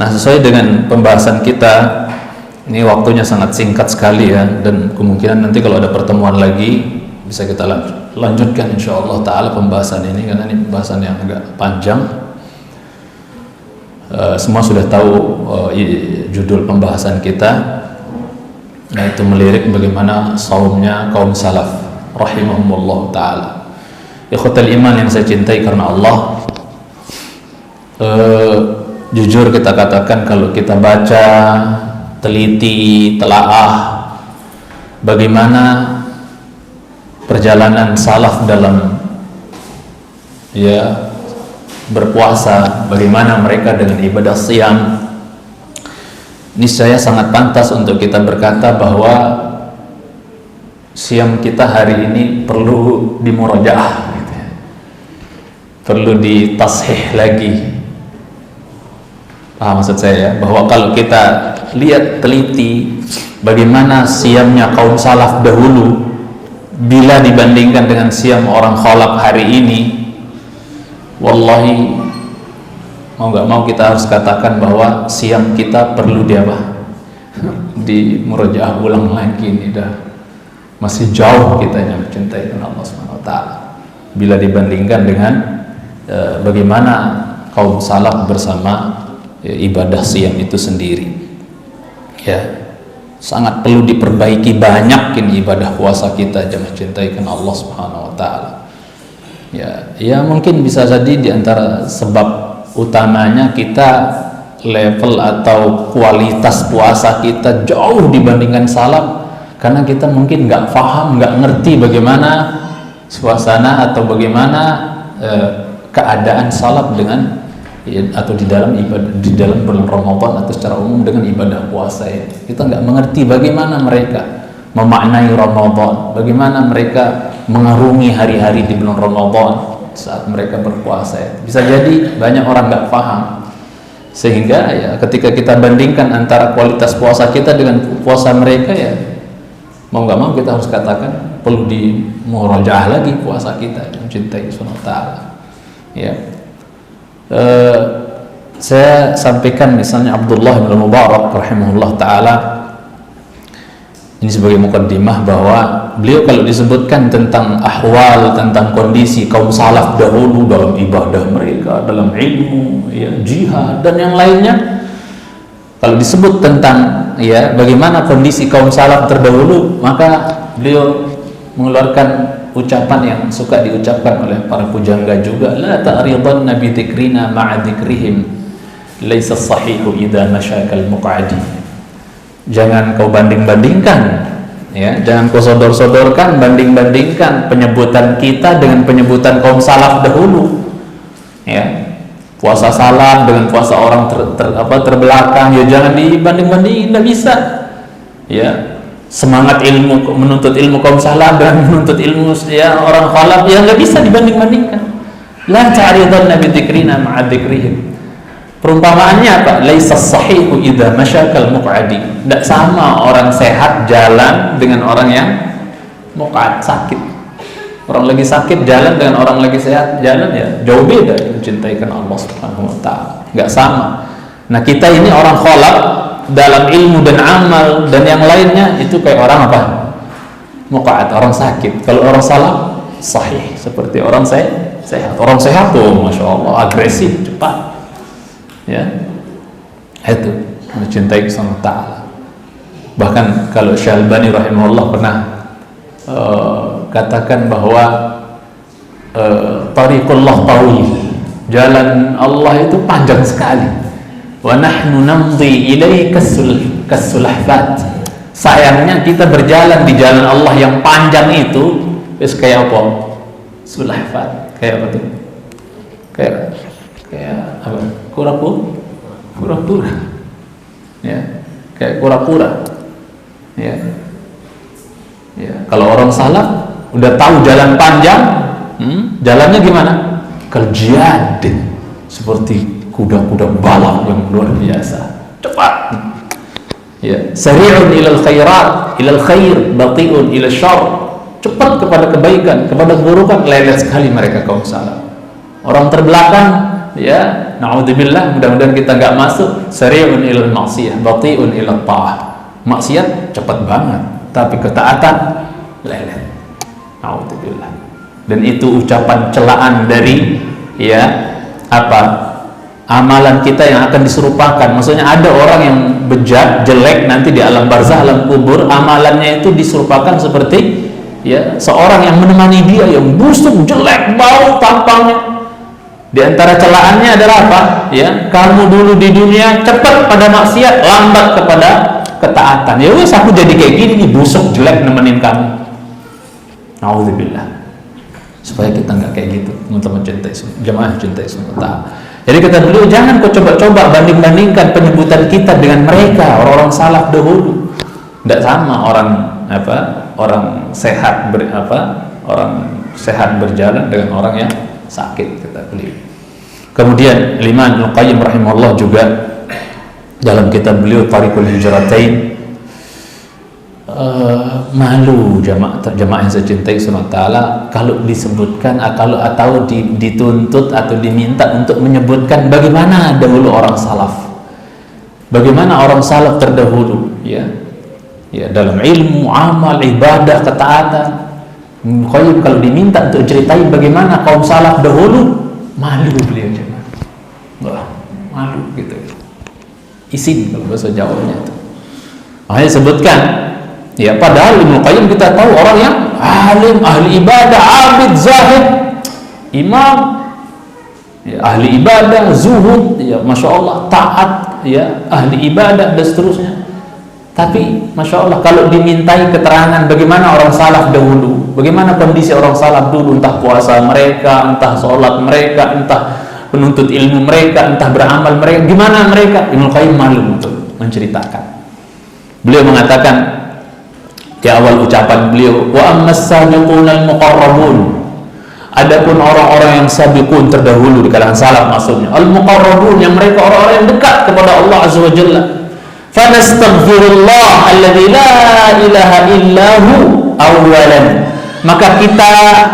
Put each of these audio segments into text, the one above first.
Nah, sesuai dengan pembahasan kita, ini waktunya sangat singkat sekali ya, dan kemungkinan nanti kalau ada pertemuan lagi bisa kita lanjutkan insyaallah ta'ala pembahasan ini, karena ini pembahasan yang agak panjang. Semua sudah tahu judul pembahasan kita, yaitu melirik bagaimana saumnya kaum salaf rahimahumullah ta'ala. Ikhwatal iman yang saya cintai karena Allah, jujur kita katakan kalau kita baca, teliti, telaah bagaimana perjalanan salaf dalam ya berpuasa, bagaimana mereka dengan ibadah siyam, niscaya sangat pantas untuk kita berkata bahwa siyam kita hari ini perlu dimurajaah gitu ya. Perlu ditashih lagi. Paham maksud saya ya? Bahwa kalau kita lihat teliti bagaimana siamnya kaum salaf dahulu bila dibandingkan dengan siam orang khalaf hari ini, wallahi mau gak mau kita harus katakan bahwa siam kita perlu di murajaah ulang lagi. Ini dah masih jauh kita yang mencintai Allah Subhanahu wa taala bila dibandingkan dengan bagaimana kaum salaf bersama ibadah siam itu sendiri. Ya, sangat perlu diperbaiki banyak ini ibadah puasa kita, jemaah cintai Allah Subhanahu wa taala. Ya mungkin bisa jadi di antara sebab utamanya kita level atau kualitas puasa kita jauh dibandingkan salaf, karena kita mungkin nggak paham, nggak ngerti bagaimana suasana atau bagaimana keadaan salaf dengan atau di dalam ibadah, di dalam bulan Ramadan atau secara umum dengan ibadah puasa ini. Kita nggak mengerti bagaimana mereka memaknai Ramadan, bagaimana mereka mengarungi hari-hari di bulan Ramadan saat mereka berpuasa ya. Bisa jadi banyak orang nggak paham, sehingga ya ketika kita bandingkan antara kualitas puasa kita dengan puasa mereka, ya mau nggak mau kita harus katakan perlu dimurajaah lagi puasa kita, mencintai Subhanahu wa ta'ala ya. Saya sampaikan misalnya Abdullah bin Mubarak rahimahullah ta'ala, ini sebagai mukaddimah bahwa beliau kalau disebutkan tentang ahwal, tentang kondisi kaum salaf dahulu dalam ibadah mereka, dalam ilmu ya, jihad dan yang lainnya, kalau disebut tentang ya bagaimana kondisi kaum salaf terdahulu, maka beliau mengeluarkan ucapan yang suka diucapkan oleh para pujangga juga, la ta'ridanna bi dzikrina ma'a dzikrihim laisa sahihu idza masyakal muq'adi. Jangan kau banding-bandingkan ya, jangan kau sodor-sodorkan, banding-bandingkan penyebutan kita dengan penyebutan kaum salaf dahulu ya. Puasa salaf dengan puasa orang terbelakang ya, jangan dibanding-bandingin, tidak bisa ya. Semangat ilmu, menuntut ilmu kaum salaf dan menuntut ilmu ya orang khalaf yang nggak bisa dibanding-bandingkan. La ta'ridanna bi dzikrina ma'a dzikrihim. Perumpamaannya apa? Laisa sahihu idza masyakal muq'adi. Tidak sama orang sehat jalan dengan orang yang muq'ad, sakit. Orang lagi sakit jalan dengan orang lagi sehat jalan ya jauh beda. Mencintaikan Allah Subhanahu wa taala nggak sama. Nah, kita ini orang khalaf dalam ilmu dan amal dan yang lainnya itu kayak orang apa? Muqa'ad, orang sakit. Kalau orang salaf sahih, seperti orang sehat. Orang sehat tuh masya Allah agresif, cepat ya, itu mencintai Allah Ta'ala. Bahkan kalau Syalbani rahimahullah pernah katakan bahwa tariqullah tawil, jalan Allah itu panjang sekali. Wa nahnu namdi ilaihi kasulahfat. Sayangnya kita berjalan di jalan Allah yang panjang itu kayak apa? Sulahfat. Kayak apa tuh? Kayak apa? Kura-kura. Ya, kayak kura-kura. Ya. Ya, kalau orang salaf udah tahu jalan panjang, jalannya gimana? Kerjaan seperti kuda-kuda balap yang luar biasa, cepat. Ya, sari'un ilal khairat, ilal khair, bati'un ilal syarr. Cepat kepada kebaikan, kepada keburukan, lelet sekali mereka kaum salaf. Orang terbelakang ya naudzubillah, mudah-mudahan kita nggak masuk, sari'un ilal maksiyah bati'un ilal ta'ah. Maksiat cepat banget, tapi ketaatan lelet. Naudzubillah. Dan itu ucapan celaan dari ya apa amalan kita yang akan diserupakan. Maksudnya ada orang yang bejat, jelek nanti di alam barzah, alam kubur, amalannya itu diserupakan seperti ya seorang yang menemani dia yang busuk, jelek, bau tampangnya. Di antara celaannya adalah apa? Ya, kamu dulu di dunia cepat pada maksiat, lambat kepada ketaatan. Ya wes, aku jadi kayak gini nih, busuk, jelek nemenin kamu. Nauzubillah. Supaya kita nggak kayak gitu, teman-teman cintai jemaah cintai semua. Jadi kata beliau, jangan kau coba-coba banding-bandingkan penyebutan kita dengan mereka, orang-orang salaf dahulu. Tidak sama orang sehat orang sehat berjalan dengan orang yang sakit, kata beliau. Kemudian Imam Ibnu Qayyim rahimahullah juga dalam kitab beliau Thariqul Hijratain, malu jamaah yang saya cintai subhanahu wa ta'ala kalau disebutkan atau dituntut atau diminta untuk menyebutkan bagaimana dahulu orang salaf, bagaimana orang salaf terdahulu ya dalam ilmu, amal, ibadah, ketaatan. Qayyim kalau diminta untuk ceritain bagaimana kaum salaf dahulu, malu beliau jemaah, malu gitu, isin kalau bahasa Jawanya itu. Makanya sebutkan ya, padahal Ibnu Qayyim kita tahu orang yang alim, ahli ibadah, abid, zahid, imam, ya, ahli ibadah, zuhud, ya masya Allah, taat, ya ahli ibadah dan seterusnya. Tapi masya Allah kalau dimintai keterangan bagaimana orang salaf dahulu, bagaimana kondisi orang salaf dulu, entah puasa mereka, entah sholat mereka, entah penuntut ilmu mereka, entah beramal mereka, gimana mereka, Ibnu Qayyim malu untuk menceritakan. Beliau mengatakan di awal ucapan beliau, wa ammas sabiqunal muqarrabun, adapun orang-orang yang sabiqun terdahulu di kalangan salaf, maksudnya al muqarrabun, yang mereka orang-orang yang dekat kepada Allah azza wa jalla, fanastaghfirullah alladzi la ilaha illahu awalan, maka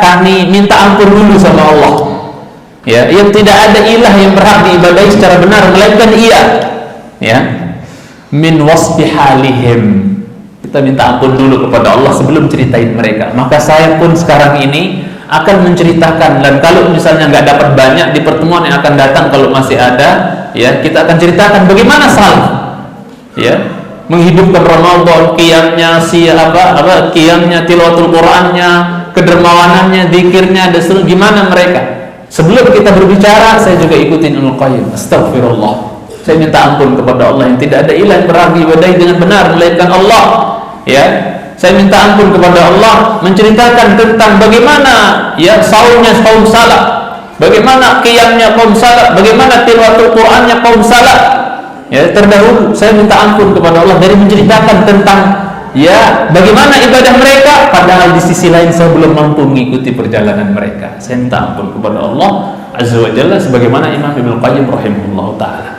kami minta ampun dulu sama Allah ya, yang tidak ada ilah yang berhak diibadahi secara benar melainkan Ia, ya, min wasfi halihim, kita minta ampun dulu kepada Allah sebelum ceritain mereka. Maka saya pun sekarang ini akan menceritakan, dan kalau misalnya nggak dapat banyak di pertemuan yang akan datang, kalau masih ada ya, kita akan ceritakan bagaimana salaf ya menghidupkan Ramadan, qiyamnya, qiyamnya, tilawatul Qur'annya, kedermawanannya, zikirnya, dan seterusnya, gimana mereka. Sebelum kita berbicara, saya juga ikutin Ibnu Qayyim, astagfirullah, saya minta ampun kepada Allah yang tidak ada ilah yang berhak diibadahi dengan benar melainkan Allah. Ya, saya minta ampun kepada Allah, menceritakan tentang bagaimana ya saumnya kaum salaf, bagaimana qiyamnya kaum salaf, bagaimana tilawatul Qur'annya kaum salaf ya terdahulu. Saya minta ampun kepada Allah dari menceritakan tentang ya bagaimana ibadah mereka, padahal di sisi lain saya belum mampu mengikuti perjalanan mereka. Saya minta ampun kepada Allah azza wa jalla, sebagaimana Imam Ibnu Qayyim rahimahullah ta'ala.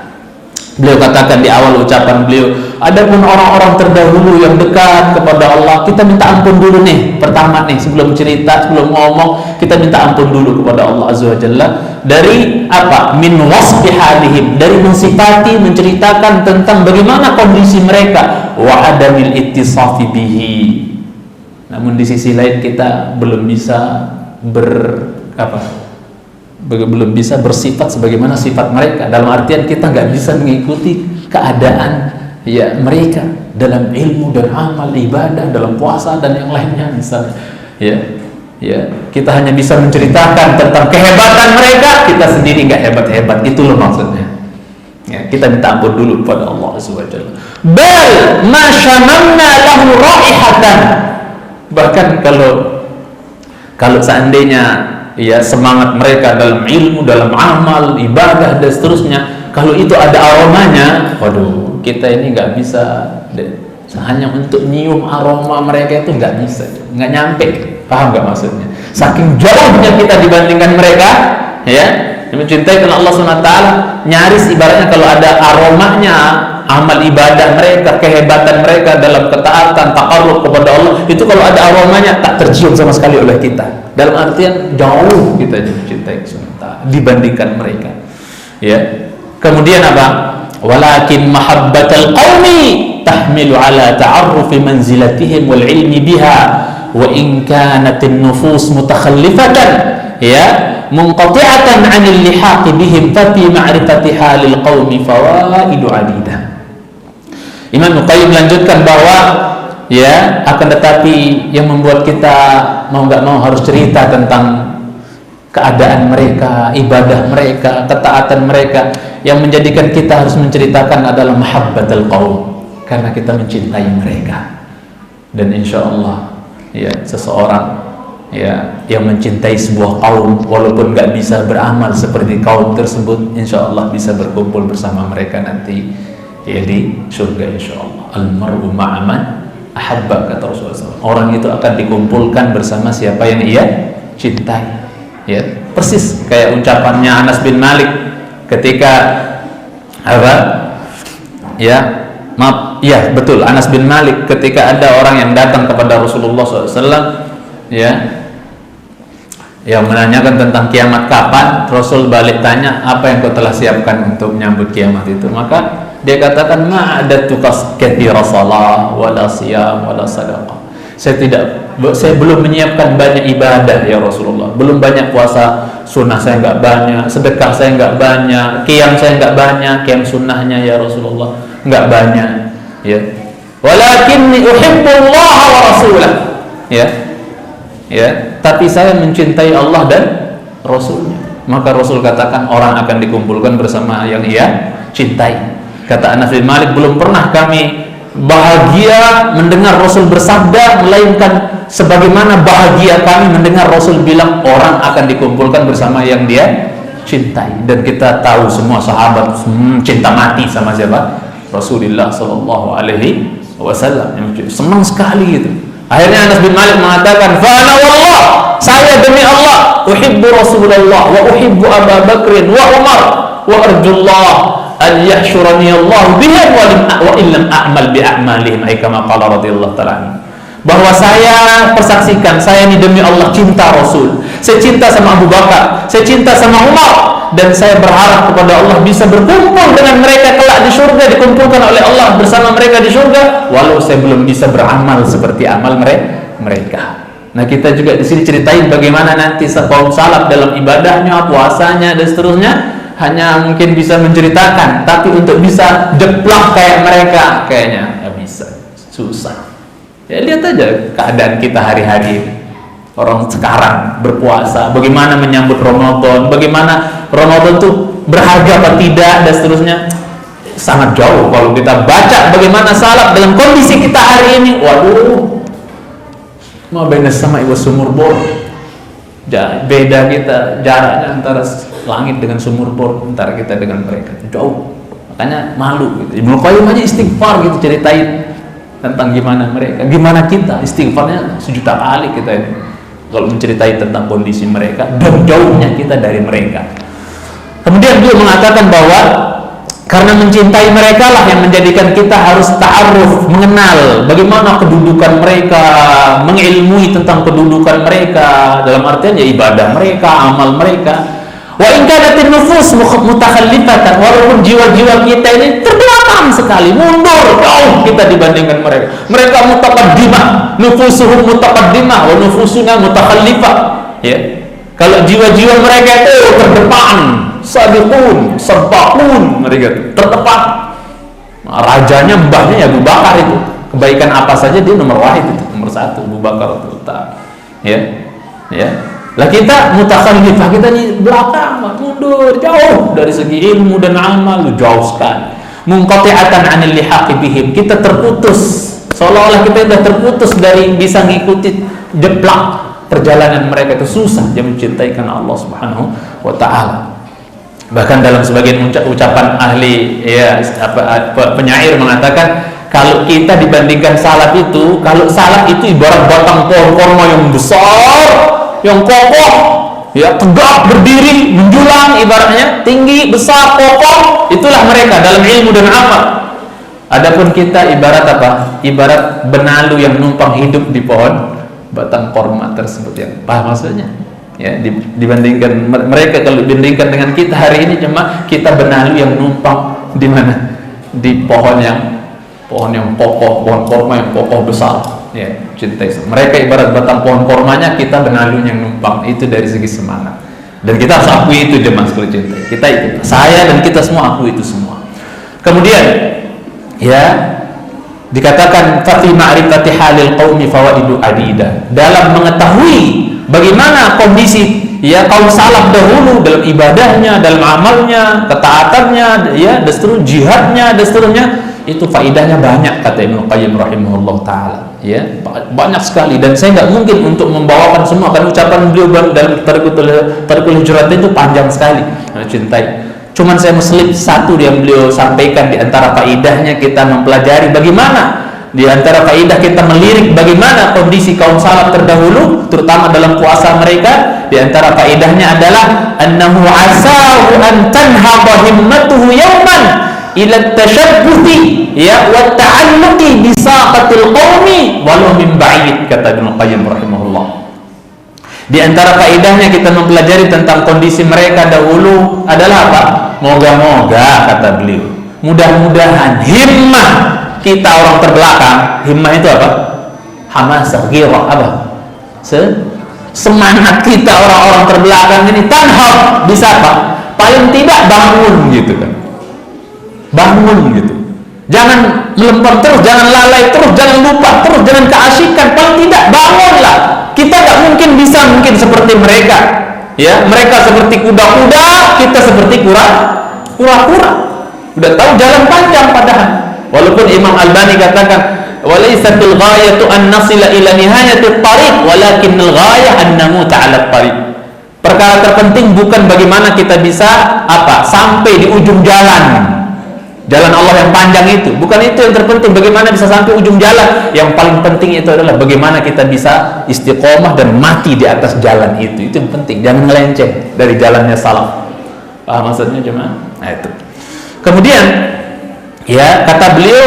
Beliau katakan di awal ucapan beliau, adapun orang-orang terdahulu yang dekat kepada Allah, kita minta ampun dulu nih, pertama nih, sebelum cerita, sebelum ngomong, kita minta ampun dulu kepada Allah azza wa jalla dari apa? Min wasfi halihim, dari mensifati, menceritakan tentang bagaimana kondisi mereka, wa adamil ittisafi bihi. Namun di sisi lain kita belum bisa belum bisa bersifat sebagaimana sifat mereka, dalam artian kita nggak bisa mengikuti keadaan ya mereka dalam ilmu dan amal, ibadah, dalam puasa dan yang lainnya misalnya ya kita hanya bisa menceritakan tentang kehebatan mereka, kita sendiri nggak hebat-hebat, itu loh maksudnya ya. Kita minta ampun dulu kepada Allah subhanahu wa ta'ala. Bal ma shamamna lahu raihatan, bahkan kalau seandainya ya semangat mereka dalam ilmu, dalam amal, ibadah dan seterusnya, kalau itu ada aromanya, waduh, kita ini nggak bisa hanya untuk nyium aroma mereka, itu nggak bisa, nggak nyampe, paham nggak maksudnya? Saking jauhnya kita dibandingkan mereka, ya, mencintai karena Allah SWT, nyaris ibaratnya kalau ada aromanya amal ibadah mereka, kehebatan mereka dalam ketaatan, taqarrub kepada Allah, itu kalau ada aromanya tak tercium sama sekali oleh kita. Dalam artian jauh kita mencintai SWT dibandingkan mereka. Ya. Kemudian apa? Walakin mahabbatal qaumi tahmilu ala ta'arrufi manzilatihim wal ilmi biha wa in kanat an-nufus mutakhallifatan ya munqati'atan 'anil lihaqi bihim fa fi ma'rifati halil qaumi fawaidu 'adidah. Imam Qayyim melanjutkan bahwa ya akan tetapi yang membuat kita mau nggak mau harus cerita tentang keadaan mereka, ibadah mereka, ketaatan mereka, yang menjadikan kita harus menceritakan adalah mahabbatul qaum, karena kita mencintai mereka. Dan insya Allah ya seseorang ya yang mencintai sebuah kaum walaupun nggak bisa beramal seperti kaum tersebut, insya Allah bisa berkumpul bersama mereka nanti ya di surga insya Allah. Al-mar'u ma'aman ahabba, kata Rasulullah SAW. Orang itu akan dikumpulkan bersama siapa yang ia cintai. Ya, persis kayak ucapannya Anas bin Malik ketika apa? Ya, maaf, ya betul, Anas bin Malik ketika ada orang yang datang kepada Rasulullah SAW, ya, yang menanyakan tentang kiamat kapan. Rasul balik tanya, apa yang kau telah siapkan untuk menyambut kiamat itu? Maka dia katakan, ma'adatu kathira salah wala siyam wala sadaqah. Saya belum menyiapkan banyak ibadah ya Rasulullah, belum banyak puasa sunnah saya nggak banyak, sedekah saya nggak banyak, qiyam saya nggak banyak, qiyam sunnahnya ya Rasulullah nggak banyak, ya. Walakinni uhibbullah wa rasulah, ya, ya. Tapi saya mencintai Allah dan Rasulnya. Maka Rasul katakan orang akan dikumpulkan bersama yang ia cintai. Kata Anas bin Malik, belum pernah kami bahagia mendengar Rasul bersabda melainkan sebagaimana bahagia kami mendengar Rasul bilang orang akan dikumpulkan bersama yang dia cintai. Dan kita tahu semua sahabat cinta mati sama siapa? Rasulullah sallallahu alaihi wasallam. Senang sekali gitu. Akhirnya Anas bin Malik mengatakan, fa ana wallah, saya demi Allah uhibbu Rasulullah wa uhibbu Abu Bakrin wa Umar wa arjullah an yahsyurani Allah bihim wa illam a'mal bi a'malihim, ay kama qala radhiyallahu ta'ala. Bahwa saya persaksikan, saya ini demi Allah cinta Rasul, saya cinta sama Abu Bakar, saya cinta sama Umar, dan saya berharap kepada Allah bisa berkumpul dengan mereka kelak di surga, dikumpulkan oleh Allah bersama mereka di surga, walau saya belum bisa beramal seperti amal mereka. Nah, kita juga di sini ceritain bagaimana nanti kaum salaf dalam ibadahnya, puasanya dan seterusnya. Hanya mungkin bisa menceritakan, tapi untuk bisa jeplak kayak mereka kayaknya nggak bisa, susah. Ya lihat aja keadaan kita hari-hari ini. Orang sekarang berpuasa, bagaimana menyambut Ramadan, bagaimana Ramadan itu berharga apa tidak dan seterusnya. Sangat jauh kalau kita baca bagaimana salaf dalam kondisi kita hari ini. Waduh, mau benes sama ibu sumur bor. Beda kita jaraknya antara langit dengan sumur bor, antara kita dengan mereka jauh. Makanya malu gitu. Ibnu Qayyim aja istighfar gitu, ceritain tentang gimana mereka, gimana kita, istighfarnya 1.000.000 kali kita ini kalau menceritai tentang kondisi mereka dan jauhnya kita dari mereka. Kemudian dia mengatakan bahwa karena mencintai mereka lah yang menjadikan kita harus ta'aruf, mengenal bagaimana kedudukan mereka, mengilmui tentang kedudukan mereka, dalam artian ya ibadah mereka, amal mereka. Wa in kanatin nufus mutakhallifatan, walaupun jiwa-jiwa kita ini terbelakang sekali, mundur jauh kita dibandingkan mereka. Mereka mutaqaddimah, nufusuhum mutaqaddimah wa nufusuna mutakhallifah, ya. Kalau jiwa-jiwa mereka itu terdepan, sabiqun, sabaqun, mereka terdepan. Rajanya mbahnya ya Abu Bakar itu. Kebaikan apa saja dia nomor wahid itu, nomor 1 Abu Bakar itu. Ya. Ya. Lah kita mutakhallifah, kita di belakang, mundur jauh dari segi ilmu dan amal, jauh sekali. Munqati'atan 'anil lihaqi bihim, kita terputus. Seolah-olah kita sudah terputus dari bisa ngikuti jeplak perjalanan mereka. Itu susah dia mencintai karena Allah Subhanahu wa taala. Bahkan dalam sebagian ucapan ahli ya penyair mengatakan, kalau kita dibandingkan salaf itu, kalau salaf itu ibarat batang pohon kurma yang besar, yang kokoh, ya tegak berdiri, menjulang, ibaratnya tinggi, besar, kokoh, itulah mereka dalam ilmu dan amal. Adapun kita ibarat apa? Ibarat benalu yang numpang hidup di pohon batang korma tersebut. Yang paham maksudnya? ya, dibandingkan mereka. Kalau dibandingkan dengan kita hari ini, cuma kita benalu yang numpang di mana, di pohon yang kokoh, pohon korma yang kokoh besar, ya, cintai. Mereka ibarat batang pohon kormanya, kita benalu yang numpang. Itu dari segi semangat, dan kita harus akui itu jemaah sekalian cintai. Kita itu, saya dan kita semua akui itu semua. Kemudian ya dikatakan fi ma'rifati halil qaumi fawaidu adida, dalam mengetahui bagaimana kondisi ya kaum salaf dahulu dalam ibadahnya, dalam amalnya, ketaatannya, ya, dan seterusnya, jihadnya, dan seterusnya, itu faidahnya banyak, kata Ibnu Qayyim rahimahullah taala, ya, banyak sekali. Dan saya nggak mungkin untuk membawakan semua, kan ucapan beliau dalam Tariqul Hujurat itu panjang sekali, cintai. Cuman saya selip satu yang beliau sampaikan. Di antara faidahnya kita mempelajari bagaimana, di antara faidah kita melirik bagaimana kondisi kaum salaf terdahulu, terutama dalam puasa mereka. Di antara faidahnya adalah annahu asahu an tanhadha himmatuhu yawman ila tashabbuhi ya wa ta'alluqi bi saqatil qaumi walau min ba'id, kata Ibnu Qayyim rahimahullah. Di antara faedahnya kita mempelajari tentang kondisi mereka dahulu adalah apa? Moga-moga, kata beliau, mudah-mudahan himmah kita orang terbelakang, himmah itu apa? Hamasah, ghirah, apa? Semangat kita orang-orang terbelakang ini tanhab, bisa apa? Paling tidak bangun gitu kan. Bangun gitu. Jangan melempar terus, jangan lalai terus, jangan lupa terus, jangan keasikan. Paling tidak bangunlah. Kita nggak mungkin bisa seperti mereka, ya. Mereka seperti kuda-kuda, kita seperti kura-kura. Udah tahu jalan panjang padahal. Walaupun Imam Albani katakan, walaysatil ghayatu an nasila ila nihayatit tariq, walakinnal ghayah an namuta 'ala tariq. Perkara terpenting bukan bagaimana kita bisa apa? Sampai di ujung jalan Allah yang panjang itu, bukan itu yang terpenting. Bagaimana bisa sampai ujung jalan? Yang paling penting itu adalah bagaimana kita bisa istiqomah dan mati di atas jalan itu. Itu yang penting. Jangan melenceng dari jalannya salaf. Paham maksudnya jemaah? Nah itu. Kemudian ya kata beliau,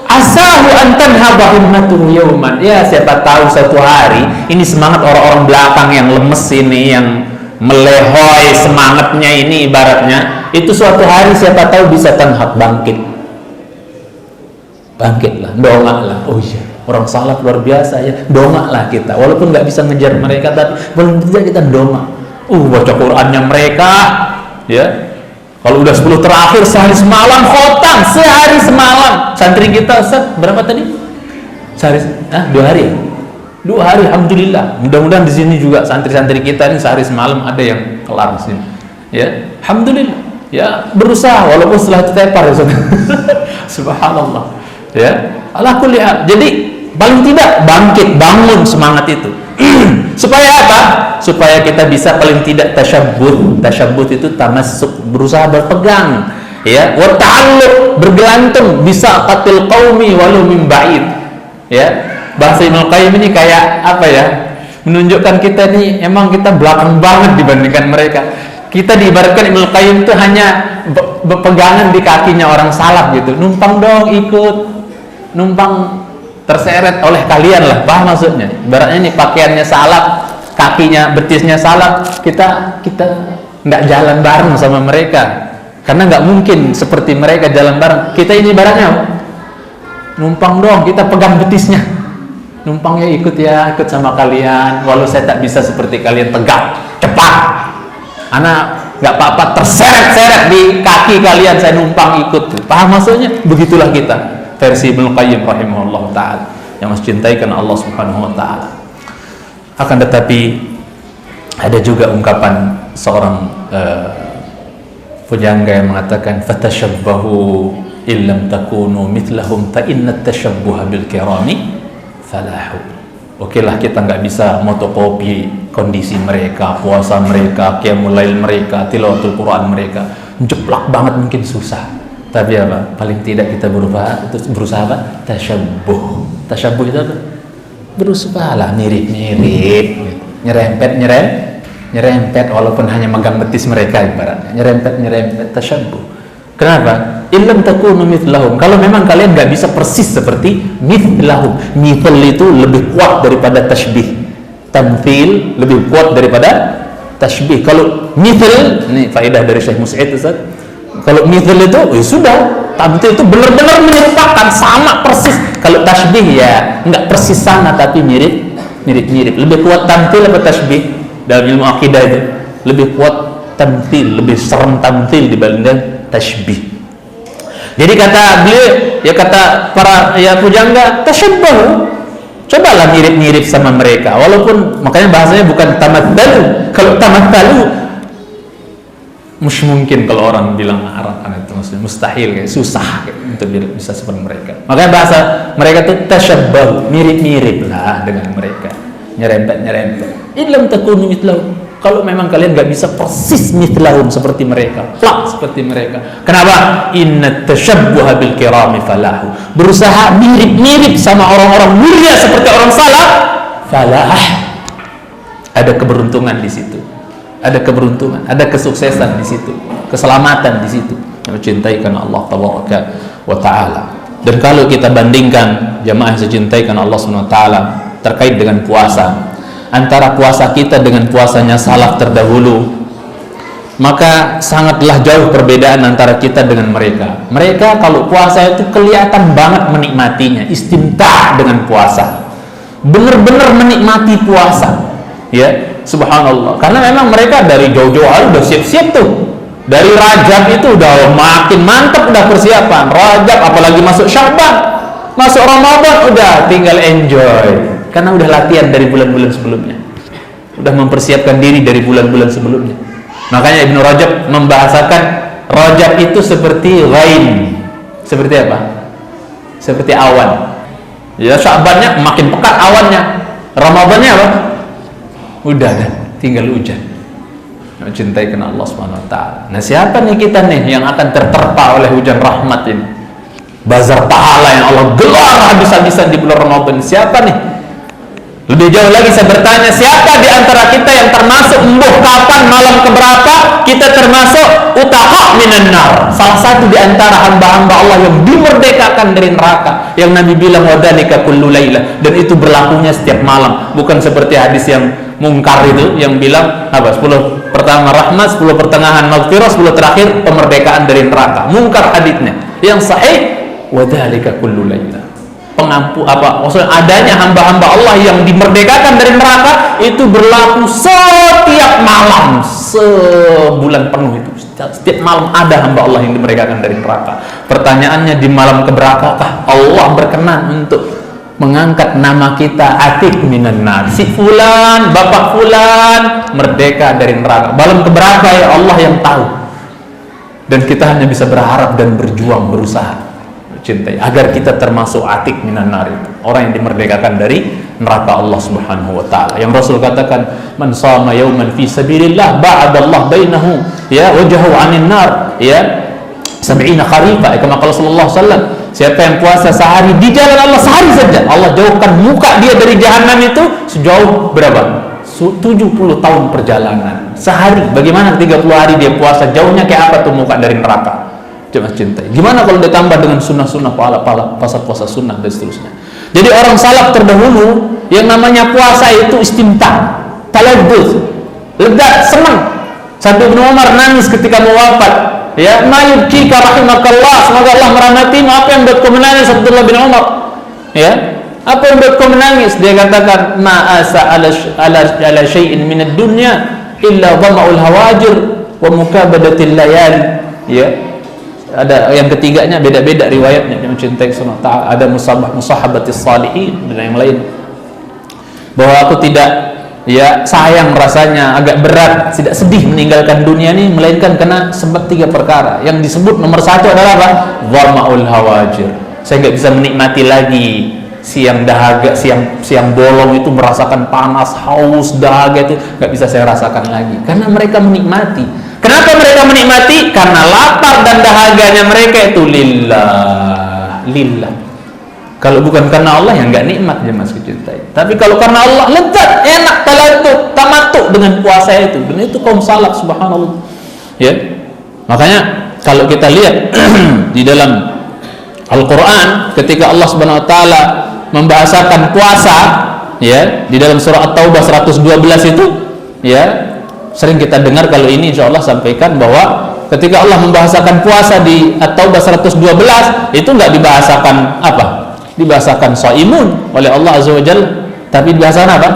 asahu an tanhaba himmatuhu yawman. Ya, siapa tahu satu hari ini semangat orang-orang belakang yang lemes ini, yang melehoi semangatnya ini, ibaratnya itu suatu hari siapa tahu bisa tanhab, bangkitlah, dongaklah. Oh iya, orang salaf luar biasa ya, dongaklah kita, walaupun nggak bisa ngejar mereka, tapi paling tidak kita dongak. Baca Qurannya mereka, ya. Kalau udah 10 terakhir sehari semalam khotam, sehari semalam. Santri kita Ustaz berapa tadi? Sehari, 2 hari. 2 hari, alhamdulillah. Mudah-mudahan di sini juga santri-santri kita ini sehari semalam ada yang kelar di sini. Ya, alhamdulillah. Ya, berusaha walaupun setelah tepar ya, subhanallah. Ya, ala kulli hal. Jadi paling tidak bangkit, bangun semangat itu. Supaya apa? Supaya kita bisa paling tidak tasyabbuh. Tasyabbuh itu tamassuk, berusaha berpegang, ya, wa ta'alluq, bergelantung, bisa qatil qaumi walau min ba'id. Ya. Bahasa Ibnu Qayyim ini kayak apa ya? Menunjukkan kita ini emang kita belakang banget dibandingkan mereka. Kita diibaratkan Ibnu Qayyim itu hanya berpegangan di kakinya orang salaf gitu. Numpang dong, ikut. Numpang terseret oleh kalian lah. Paham maksudnya? Ibaratnya ini pakaiannya salaf, kakinya, betisnya salaf. Kita nggak jalan bareng sama mereka. Karena nggak mungkin seperti mereka jalan bareng. Kita ini ibaratnya numpang dong, kita pegang betisnya. Numpang ya, ikut sama kalian. Walau saya tak bisa seperti kalian tegak, cepat. Anak nggak apa-apa terseret-seret di kaki kalian, saya numpang ikut. Paham maksudnya? Begitulah kita, versi Ibnu Qayyim rahimahullah ta'ala, yang masih cintai karena Allah subhanahu wa ta'ala. Akan tetapi ada juga ungkapan seorang pujangga yang mengatakan, fatashabbahu illam takunu mithlahum fa inna tashabbuha bil kirami falahu. Okelah, kita nggak bisa motokopi kondisi mereka, puasa mereka, qiyamul lail mereka, tilawatul Quran mereka, jeplak banget mungkin susah. Tapi apa? Paling tidak kita berusaha apa? Tasyabbuh. Tasyabbuh itu apa? Berusaha lah mirip-mirip, nyerempet walaupun hanya megang betis mereka ibaratnya, nyerempet tasyabbuh. Kenapa? Illam takunu mithlahum. Kalau memang kalian nggak bisa persis seperti mithlahum. Mithl itu lebih kuat daripada tashbih. Tamthil lebih kuat daripada Tashbih. Kalau mithl, ini faedah dari Syekh Mus'id Ustaz. Kalau mithl itu, sudah, tamthil itu benar-benar menyerupakan, sama persis. Kalau tashbih ya enggak persis sama tapi mirip. Lebih kuat tamthil apa tashbih? Dalam ilmu akidah itu lebih kuat tamthil, lebih serem tamthil dibandingkan tashbih. Jadi kata beliau, ya kata para ya pujangga, tasyabbahu, cobalah mirip-mirip sama mereka. Walaupun makanya bahasanya bukan tamathalu. Kalau tamathalu mungkin kalau orang bilang Arab kan itu maksudnya mustahil, kayak susah kayak, untuk bisa seperti mereka. Makanya bahasa mereka itu tasyabbahu, mirip-mirip lah dengan mereka, nyerempet. Illam takunu mithlahu. Kalau memang kalian nggak bisa persis mithlahum seperti mereka, seperti mereka. Kenapa? Inna tashabbuha bil kirami falahu. Berusaha mirip-mirip sama orang-orang mulia seperti orang salaf, falah. Ada keberuntungan di situ. Ada keberuntungan, ada kesuksesan di situ, keselamatan di situ. Yang mencintai karena Allah tabaraka wa taala. Dan kalau kita bandingkan jamaah yang dicintai karena Allah Subhanahu wa taala terkait dengan puasa, antara puasa kita dengan puasanya salaf terdahulu, maka sangatlah jauh perbedaan antara kita dengan mereka. Mereka kalau puasa itu kelihatan banget menikmatinya, istimta dengan puasa, benar-benar menikmati puasa, ya subhanallah. Karena memang mereka dari jauh-jauh hari udah siap-siap tuh, dari Rajab itu udah makin mantap, udah persiapan Rajab, apalagi masuk Sya'ban, masuk Ramadan udah tinggal enjoy. Karena udah latihan dari bulan-bulan sebelumnya, udah mempersiapkan diri dari bulan-bulan sebelumnya. Makanya Ibnu Rajab membahasakan Rajab itu seperti ghaim. Seperti apa? Seperti awan. Ya, Sya'bannya makin pekat awannya. Ramadannya apa? Udah tinggal hujan. Mencintai karena Allah Subhanahu wa taala. Nah, siapa nih kita nih yang akan terterpa oleh hujan rahmat ini? Bazar pahala yang Allah gelar habis-habisan di bulan Ramadan. Siapa nih? Lebih jauh lagi saya bertanya, siapa di antara kita yang termasuk kapan malam keberapa kita termasuk utaqa minan nar, salah satu di antara hamba-hamba Allah yang dimerdekakan dari neraka, yang Nabi bilang wadzalika kullu lailah, dan itu berlakunya setiap malam, bukan seperti hadis yang mungkar itu yang bilang apa 10 pertama rahmat, 10 pertengahan maghfirah, 10 terakhir pemerdekaan dari neraka. Mungkar hadisnya. Yang sahih wadzalika kullu lailah, maksudnya adanya hamba-hamba Allah yang dimerdekakan dari neraka itu berlaku setiap malam, sebulan penuh itu. Setiap malam ada hamba Allah yang dimerdekakan dari neraka. Pertanyaannya, di malam keberakah Allah berkenan untuk mengangkat nama kita atik minan nar, si fulan, bapak fulan merdeka dari neraka. Malam keberapa ya Allah yang tahu. Dan kita hanya bisa berharap dan berjuang, berusaha cintai agar kita termasuk atik minan nar, orang yang dimerdekakan dari neraka Allah Subhanahu wa taala. Yang Rasul katakan, man shama yauman fi sabilillah ba'adallahu bainahu ya wajhahu 'anil nar ya 70 kharifa, kama qala sallallahu alaihi wasallam. Siapa yang puasa sehari di jalan Allah, sehari saja, Allah jauhkan muka dia dari jahanam itu sejauh berapa? 70 tahun perjalanan. Sehari, bagaimana 30 hari dia puasa, jauhnya kayak apa tuh muka dari neraka? Jangan cintai. Gimana kalau ditambah dengan sunnah-sunnah, pahala-pahala, puasa-puasa sunnah dan seterusnya. Jadi orang salaf terdahulu yang namanya puasa itu istimta, taladduz, lezat, senang. Sampai Ibnu Umar nangis ketika mau wafat. Ya, mayyubkika rahimakallah, semoga Allah merahmatimu. Apa yang buat kau menangis, Abdullah bin Umar? Ya, apa yang buat kau menangis? Dia katakan, ma asa ala syai'in min ad-dunya illa dhama'ul hawajir wa mukabadatil layali. Ya. Ada yang ketiganya, beda-beda riwayatnya, yang mencintai sama ta'ala. Ada musahabatis salihin dan yang lain. Bahwa aku tidak sayang rasanya, agak berat, tidak sedih meninggalkan dunia ini, melainkan karena sebab 3 perkara. Yang disebut nomor 1 adalah apa? Dhama'ul hawajir. Saya nggak bisa menikmati lagi siang dahaga, siang bolong itu, merasakan panas, haus, dahaga itu nggak bisa saya rasakan lagi. Karena mereka menikmati. Kenapa mereka menikmati? Karena lapar dan dahaganya mereka itu lillah. Kalau bukan karena Allah, yang nggak nikmat dia masih cintai. Tapi kalau karena Allah, lezat, enak, tamattu dengan puasa itu. Dan itu kaum salaf, subhanallah. Ya, makanya kalau kita lihat di dalam Al-Quran, ketika Allah Subhanahu Wa Taala membahasakan puasa, ya, di dalam surah At-Taubah 112 itu, ya. sering kita dengar kalau ini insya Allah sampaikan bahwa ketika Allah membahasakan puasa di At-Taubah 112 itu nggak dibahasakan apa? Dibahasakan shaimun oleh Allah Azza wa Jalla, tapi dibahasakan apa?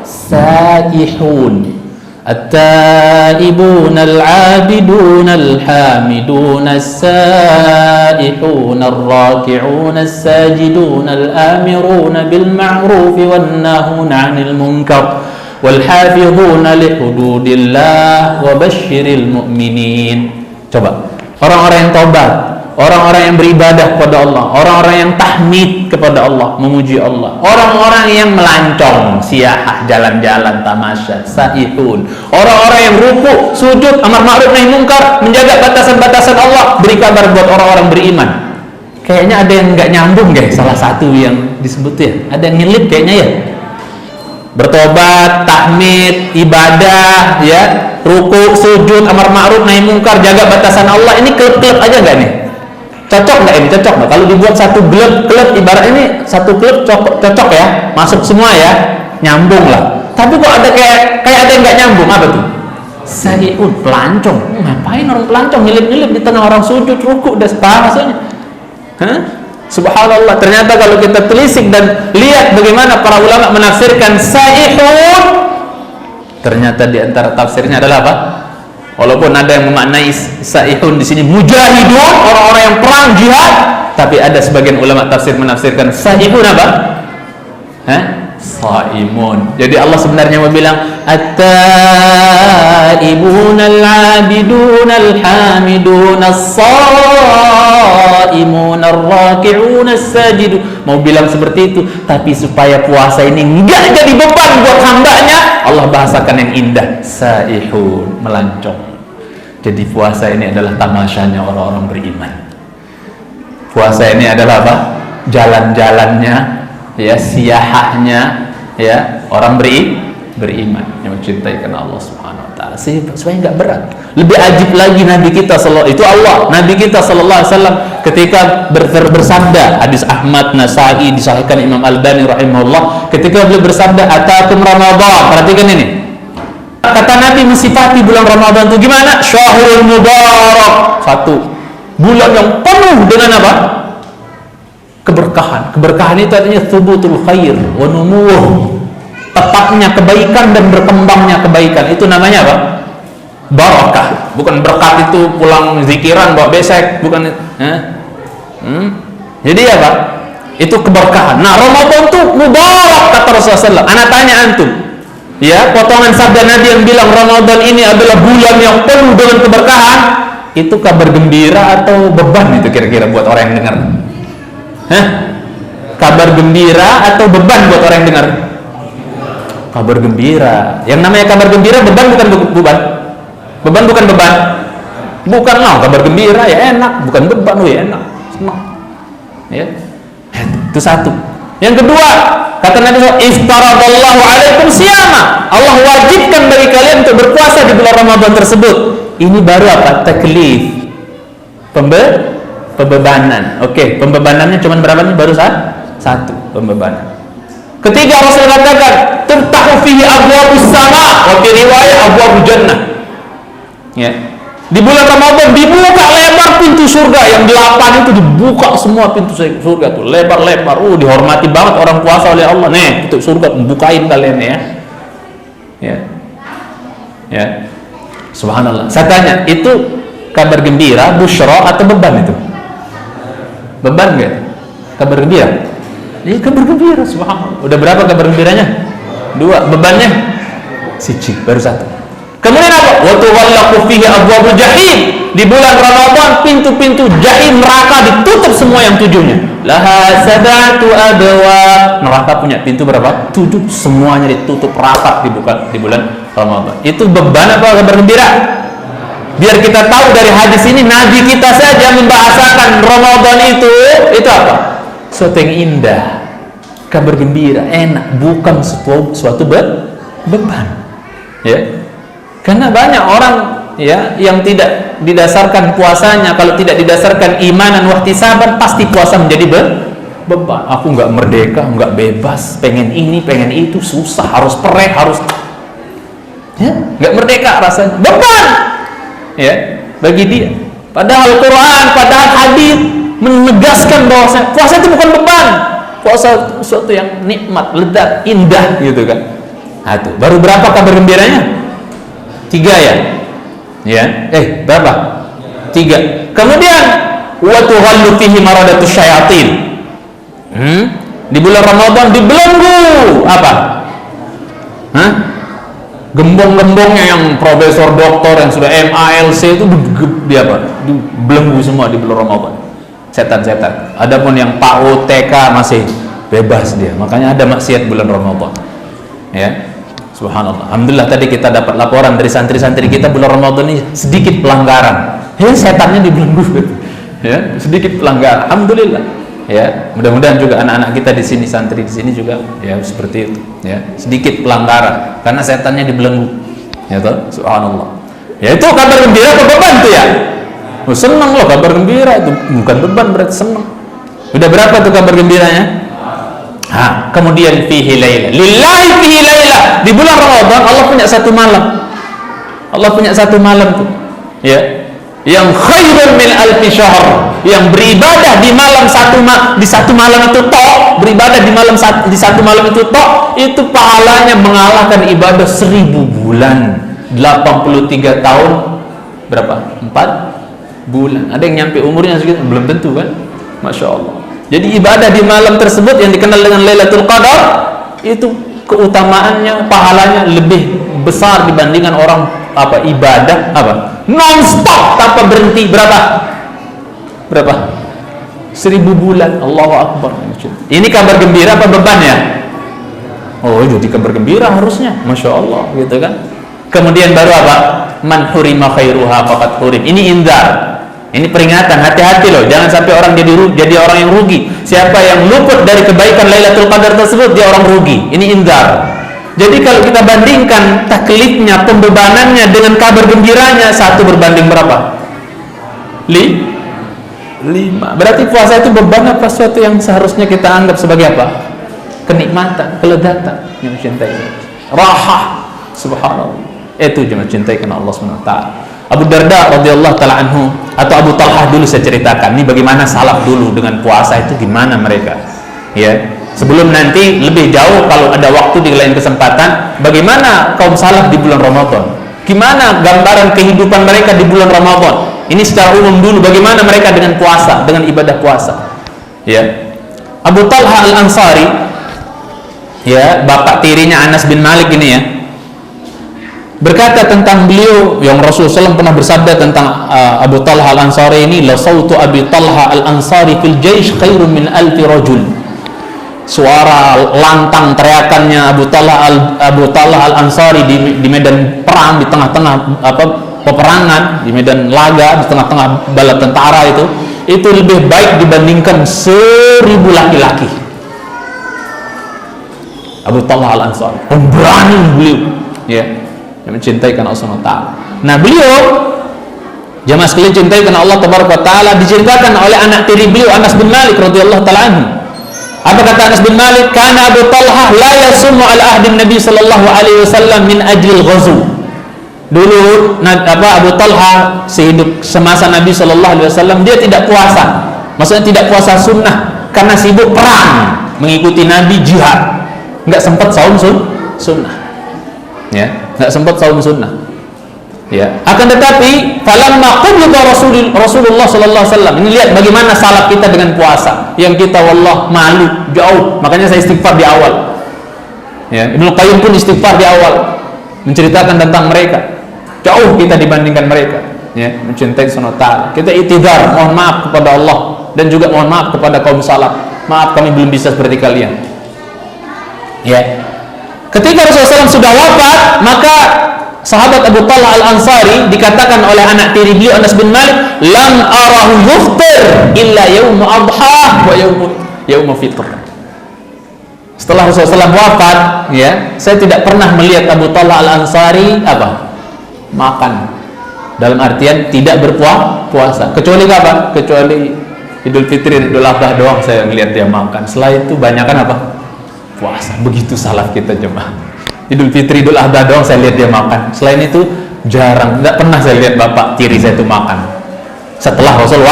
Saihun. At-taibun al-abidun al-hamidun as-saihun ar-raki'un as-sajidun al-amirun bil ma'ruf wan nahun 'anil munkar wal hafizun li hududillah wa basyiril mu'minin. Coba, orang-orang yang taubat, orang-orang yang beribadah kepada Allah, orang-orang yang tahmid kepada Allah, memuji Allah, orang-orang yang melancong, siyahah, jalan-jalan, tamasya, saihun, orang-orang yang ruku, sujud, amar ma'ruf nahi munkar, menjaga batasan-batasan Allah, beri kabar buat orang-orang beriman. Kayaknya ada yang nggak nyambung deh, salah satu yang disebut ya, ada yang nyelip kayaknya ya. Bertobat, tahmid, ibadah, ya, ruku, sujud, amar ma'ruf nahi munkar, jaga batasan Allah, ini klub-klub aja nggak nih? Cocok nggak ini? Cocok nggak? Kalau dibuat satu klub ibarat ini satu klub cocok ya, masuk semua ya, nyambung lah. Tapi kok ada kayak ada yang nggak nyambung, apa tuh? Saihun, pelancong. Ngapain orang pelancong nyelip-nyelip di tengah orang sujud, ruku, dan maksudnya? Hah? Subhanallah, ternyata kalau kita telisik dan lihat bagaimana para ulama menafsirkan saihun, ternyata di antara tafsirnya adalah apa? Walaupun ada yang memaknai saihun di sini mujahidun, orang-orang yang perang jihad, tapi ada sebagian ulama tafsir menafsirkan saihun apa? Saimun. Jadi Allah sebenarnya mau bilang at-taibun al-abidun al-hamidun as-saimun ar-raki'un as-sajidun. Mau bilang seperti itu, tapi supaya puasa ini enggak jadi beban buat hambanya, Allah bahasakan yang indah, saihun, melancong. Jadi puasa ini adalah tamasyanya orang-orang beriman. Puasa ini adalah apa? Jalan-jalannya, ya, siyahahnya, ya, orang beriman yang mencintai karena Allah Subhanahu wa taala. Supaya enggak berat. Lebih ajib lagi Nabi kita itu Allah. Nabi kita sallallahu alaihi wasallam ketika bersabda, hadis Ahmad, Nasai, disahihkan Imam Albani rahimahullah, ketika beliau bersabda, "Atakum Ramadan." Perhatikan ini. Kata Nabi mensifati bulan Ramadan itu gimana? Syahrul mubarak. Satu bulan yang penuh dengan apa? Keberkahan. Keberkahan itu artinya thubutul khair wa numuh. Tetapnya kebaikan dan berkembangnya kebaikan. Itu namanya apa? Barakah. Bukan berkat itu pulang zikiran bawa besek, bukan. Jadi apa? Itu keberkahan. Nah, Ramadan itu mubarak kata Rasulullah SAW. Anak tanya antum, ya, potongan sabda Nabi yang bilang Ramadan ini adalah bulan yang penuh dengan keberkahan, itu kabar gembira atau beban itu kira-kira buat orang yang dengar? Kabar gembira atau beban buat orang yang dengar? Kabar gembira. Yang namanya kabar gembira beban bukan beban. Beban bukan beban. Bukan lah, kabar gembira ya enak, bukan beban, ya enak, senang. Ya. Itu satu. Yang kedua, kata Nabi SAW, iftaradallahu alaikum siyama. Allah wajibkan bagi kalian untuk berpuasa di bulan Ramadan tersebut. Ini baru apa? Taklif. Pembebanan. Oke, pembebanannya cuma berapa nih? Baru satu pembebanan. Ketiga, Rasul katakan, tuftahu fihi abwabus sama wa fi riwayah abwabul jannah. Ya. Di bulan Ramadan dibuka lebar pintu surga, yang 8 itu dibuka semua pintu surga tuh lebar-lebar. Dihormati banget orang puasa oleh Allah. Nih, pintu surga membukain kalian ya. Ya. Subhanallah. Saya tanya, itu kabar gembira, busyra atau beban itu? Beban enggak? Kabar gembira? Ini kabar gembira, subhanallah. Udah berapa kabar gembiranya? 2. Bebannya? 1, baru 1. Kemudian apa? Wa tughallaqu fihi abwabul jahim. Di bulan Ramadan pintu-pintu jahim neraka ditutup semua yang 7-nya. Laha sab'atu abwab. Neraka punya pintu berapa? 7. Semuanya ditutup rapat di bulan Ramadan. Itu beban apa kabar gembira? Biar kita tahu dari hadis ini, Nabi kita saja membahasakan Ramadan itu apa? Suatu yang indah, kabar gembira, enak, bukan suatu beban. Ya. Karena banyak orang ya yang tidak didasarkan puasanya, kalau tidak didasarkan imanan wahtisaban, pasti puasa menjadi beban. Aku nggak merdeka, nggak bebas, pengen ini, pengen itu, susah, harus perek, harus. Ya, nggak merdeka rasanya, beban ya bagi dia. Padahal Quran, padahal hadis menegaskan bahwa puasa itu bukan beban. Puasa sesuatu yang nikmat, lezat, indah gitu kan. Nah, itu baru berapa kabar gembiranya? 3 ya? Ya, berapa? 3. Kemudian wa tughallu fihi maradatus syayatin. Di bulan Ramadan dibelenggu apa? Gembong-gembongnya yang profesor doktor yang sudah MALC itu dia apa? Dibelenggu semua di bulan Ramadan. Setan-setan. Adapun yang PAUD, TK masih bebas dia. Makanya ada maksiat bulan Ramadan. Ya. Subhanallah. Alhamdulillah tadi kita dapat laporan dari santri-santri kita bulan Ramadan ini sedikit pelanggaran. Ya, setannya dibelenggu. Ya, sedikit pelanggaran. Alhamdulillah. Ya, mudah-mudahan juga anak-anak kita di sini, santri di sini juga ya seperti itu. Ya, sedikit pelanggaran karena setannya dibelenggu. Ya toh, subhanallah. Ya itu kabar gembira atau beban tuh ya? Oh, senang loh kabar gembira itu, bukan beban berarti senang. Udah berapa tuh kabar gembiranya? Kemudian fihi laila. Lillahi fihi laila. Di bulan Ramadan Allah punya satu malam. Allah punya satu malam tuh. Ya. Yang khairun min alfi syahr, yang beribadah di malam di satu malam itu tok, beribadah di satu malam itu tok, itu pahalanya mengalahkan ibadah 1000 bulan. 83 tahun berapa? 4 bulan. Ada yang nyampe umurnya segitu? Belum tentu kan? Masya Allah. Jadi ibadah di malam tersebut yang dikenal dengan Lailatul Qadar itu keutamaannya, pahalanya lebih besar dibandingkan orang ibadah non-stop tanpa berhenti berapa 1000 bulan. Allahu Akbar. Ini kabar gembira apa beban ya? Oh, jadi kabar gembira harusnya, Masya Allah gitu kan. Kemudian baru apa? Man hurima khairuha faqad hurim. Ini inzar, ini peringatan, hati-hati loh, jangan sampai orang jadi orang yang rugi. Siapa yang luput dari kebaikan Lailatul Qadar tersebut, dia orang rugi. Ini inzar. Jadi kalau kita bandingkan taklifnya, pembebanannya dengan kabar gembiranya, 1 berbanding berapa? 5. Berarti puasa itu beban apa sesuatu yang seharusnya kita anggap sebagai apa? Kenikmatan, kelezatan yang mencintai. Rahah, subhanallah. Itu cuma cintai karena Allah SWT. Abu Darda radhiyallahu taala anhu atau Abu Talhah dulu saya ceritakan. Ini bagaimana salaf dulu dengan puasa itu gimana mereka. Ya. Sebelum nanti lebih jauh kalau ada waktu di lain kesempatan, bagaimana kaum salaf di bulan Ramadan? Gimana gambaran kehidupan mereka di bulan Ramadan? Ini secara umum dulu, bagaimana mereka dengan puasa, dengan ibadah puasa. Ya. Abu Talha Al-Ansari, ya, bapak tirinya Anas bin Malik ini ya, berkata tentang beliau yang Rasulullah SAW pernah bersabda tentang Abu Talha Al-Ansari ini, la sautu Abi Talha Al-Ansari fil jaish khairun min alfi rajul. Suara lantang teriakannya Abu Talha Al-Ansari di medan perang, di tengah-tengah peperangan, di medan laga, di tengah-tengah bala tentara itu lebih baik dibandingkan 1000 laki-laki. Abu Talha Al-Ansari pemberani beliau, ya, yang mencintai karena Allah SWT. Nah, beliau jamaah sekalian cintai karena Allah Taala, diceritakan oleh anak tiri beliau Anas bin Malik radhiyallahu taala anhu. Apa kata Anas bin Malik? Kana Abu Talha la yasummu ala ahdin Nabi sallallahu alaihi wasallam min ajlil ghazw. Dulu Abu Talha sehidup semasa Nabi sallallahu alaihi wasallam dia tidak puasa. Maksudnya tidak puasa sunnah karena sibuk perang, mengikuti Nabi jihad. Enggak sempat saum sunnah. Ya, enggak sempat saum sunnah. Ya, akan tetapi falamma qubida Rasulullah sallallahu alaihi wasallam. Ini lihat bagaimana salaf kita dengan puasa. Yang kita wallah malu jauh. Makanya saya istighfar di awal. Ya, Ibnu Qayyim pun istighfar di awal menceritakan tentang mereka. Jauh kita dibandingkan mereka. Ya, mencintai Subhanahu wa taala. Kita i'tidar, mohon maaf kepada Allah dan juga mohon maaf kepada kaum salaf. Maaf kami belum bisa seperti kalian. Ya. Ketika Rasulullah SAW sudah wafat, maka sahabat Abu Talha Al-Ansari dikatakan oleh anak tiri beliau Anas bin Malik, lam arahu yuftir illa yaum adha wa yaum fitr. Setelah Rasulullah SAW wafat, ya, saya tidak pernah melihat Abu Talha Al-Ansari makan. Dalam artian tidak berpuasa. Kecuali apa? Kecuali Idul Fitri, Idul Adha doang saya melihat dia makan. Setelah itu banyakkan puasa. Begitu salaf kita jemaah. Idul Fitri, Idul Adha doang saya lihat dia makan. Selain itu jarang, nggak pernah saya lihat bapak tiri saya itu makan. Setelah Rasul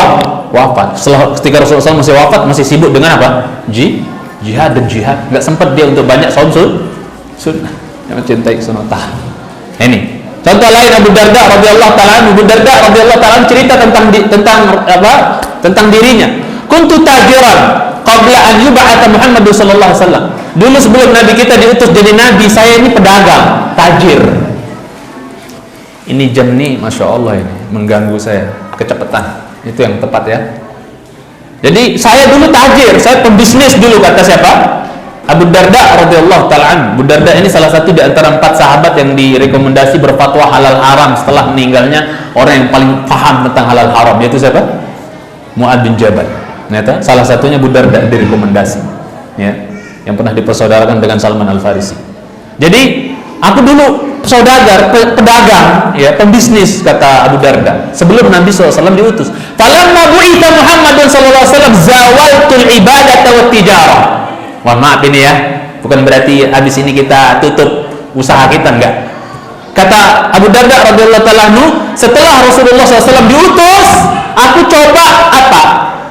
wafat, ketika Rasulullah masih wafat, masih sibuk dengan apa? Jihad dan jihad. Nggak sempat dia untuk banyak saum sunnah. Yang mencintai sunnah. Ini contoh lain, Abu Darda radhiyallahu ta'ala. Abu Darda radhiyallahu ta'ala cerita tentang dirinya. Kuntu tajiran qabla an yub'atsa Muhammad sallallahu alaihi wasallam. Dulu sebelum Nabi kita diutus jadi nabi, saya ini pedagang, tajir. Ini jam nih, masya Allah, ini mengganggu saya, kecepatan. Itu yang tepat ya. Jadi saya dulu tajir, saya pembisnis dulu, kata siapa? Abu Darda radhiyallahu ta'ala. Abu Darda ini salah satu di antara 4 sahabat yang direkomendasi berfatwa halal haram setelah meninggalnya orang yang paling paham tentang halal haram, yaitu siapa? Mu'ad bin Jabal. Ternyata salah satunya Abu Darda direkomendasi, ya, yang pernah dipersaudarakan dengan Salman Al-Farisi. Jadi aku dulu saudagar, pedagang, ya, pembisnis, kata Abu Darda, sebelum Nabi SAW diutus. Falamma bu'itsa Muhammadun sallallahu alaihi wasallam zawaltul ibadata wat tijarah. Mohon maaf ini ya, bukan berarti habis ini kita tutup usaha kita, enggak. Kata Abu Darda radhiyallahu ta'ala, setelah Rasulullah SAW diutus, aku coba apa?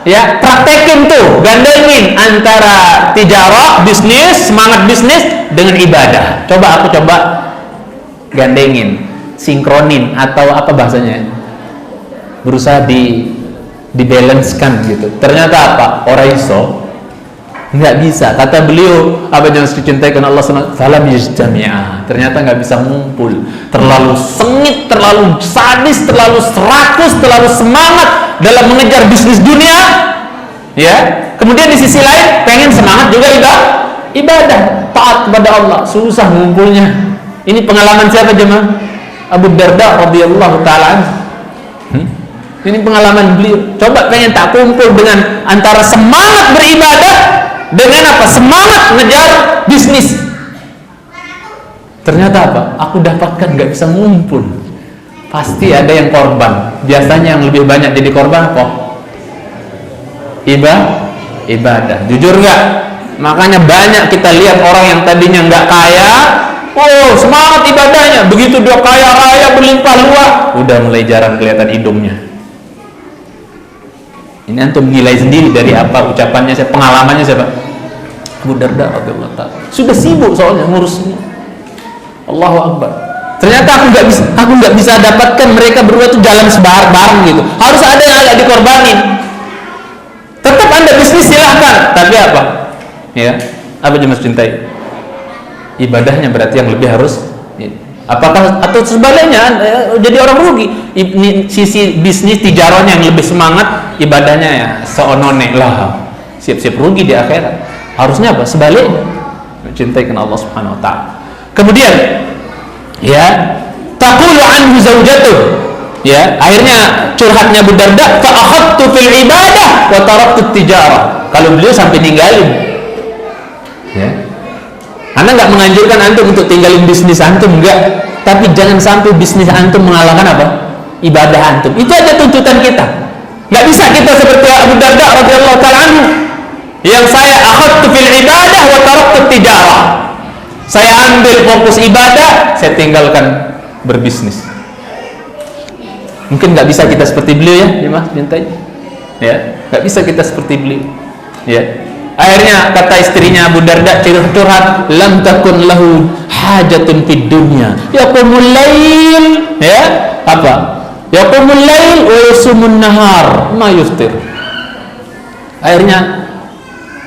Ya, praktekin tuh, gandengin antara tijarah, bisnis, semangat bisnis dengan ibadah. Aku coba gandengin, sinkronin, atau apa bahasanya, berusaha dibalancekan gitu. Ternyata apa? Orang iso nggak bisa. Kata beliau, apa yang dicintai karena Allah SWT, falam yajtami'a. Ternyata nggak bisa ngumpul. Terlalu sengit, terlalu sadis, terlalu serakus, terlalu semangat dalam mengejar bisnis dunia, ya. Kemudian di sisi lain pengen semangat juga ibadah, taat kepada Allah, susah ngumpulnya. Ini pengalaman siapa jemaah? Abu Darda radhiyallahu ta'ala. Ini pengalaman beliau. Coba pengen tak kumpul dengan antara semangat beribadah dengan apa? Semangat ngejar bisnis. Ternyata apa? Aku dapatkan nggak bisa ngumpul. Pasti ada yang korban. Biasanya yang lebih banyak jadi korban apa? Ibadah. Jujur nggak? Makanya banyak kita lihat orang yang tadinya nggak kaya, semangat ibadahnya. Begitu dia kaya raya berlimpah luas, udah mulai jarang kelihatan hidungnya. Ini antum nilai sendiri dari apa ucapannya, pengalamannya siapa? Abu Darda radhiyallahu ta'ala. Sudah sibuk soalnya ngurusnya. Allahu Akbar. Ternyata aku nggak bisa dapatkan mereka berdua tuh jalan bareng gitu. Harus ada yang agak dikorbanin. Tetap Anda bisnis silahkan, tapi apa? Ya, apa yang harus cintai? Ibadahnya berarti yang lebih harus. Apakah atau sebaliknya jadi orang rugi? Ini sisi bisnis tijarahnya yang lebih semangat, ibadahnya ya seonone lah, siap-siap rugi di akhirat. Harusnya apa? Sebaliknya, mencintai karena Allah Subhanahu wa ta'ala. Kemudian ya, taqulu anhu zaujatuh, ya, akhirnya curhatnya Abu Darda, fa akhadtu fil ibadah wa taraktu tijarah. Kalau beliau sampai ninggalin, ya, Anda nggak menganjurkan antum untuk tinggalin bisnis antum, enggak, tapi jangan sampai bisnis antum mengalahkan apa? Ibadah antum. Itu aja tuntutan kita. Nggak bisa kita seperti Abu Darda radhiyallahu ta'ala anhu, yang saya akhadtu fil ibadah wa taraktu tijarah. Saya ambil fokus ibadah, saya tinggalkan berbisnis. Mungkin nggak bisa kita seperti beliau ya, Mas Bintai. Ya, nggak bisa kita seperti beliau. Ya. Akhirnya kata istrinya Abu Darda curhat, lam takun lahu hajatun fid dunya yaqumul lail, ya, apa? Yaqumul lail wa yusumun nahar ma yuftir. Akhirnya